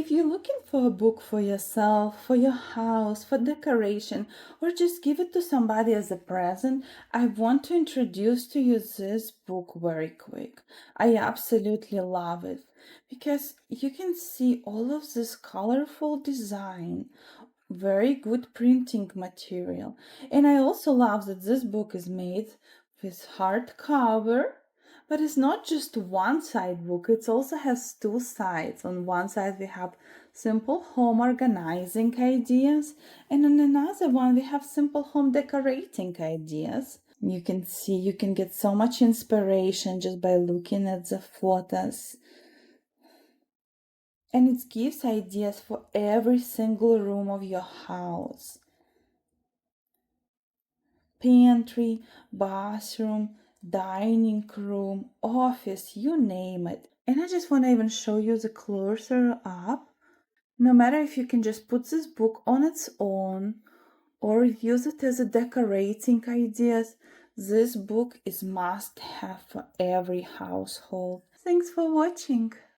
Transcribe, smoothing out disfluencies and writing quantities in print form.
if you're looking for a book for yourself, for your house, for decoration, or just give it to somebody as a present, I want to introduce to you this book very quick. I absolutely love it because you can see all of this colorful design, very good printing material. And I also love that this book is made with hardcover, but it's not just one side book, it also has two sides. On one side we have simple home organizing ideas, and on another one we have simple home decorating ideas. You can see you can get so much inspiration just by looking at the photos. And it gives ideas for every single room of your house. Pantry, bathroom, dining room, office, you name it. And I just want to even show you the closer up. No matter if you can just put this book on its own or use it as a decorating ideas, this book is must have for every household. Thanks for watching.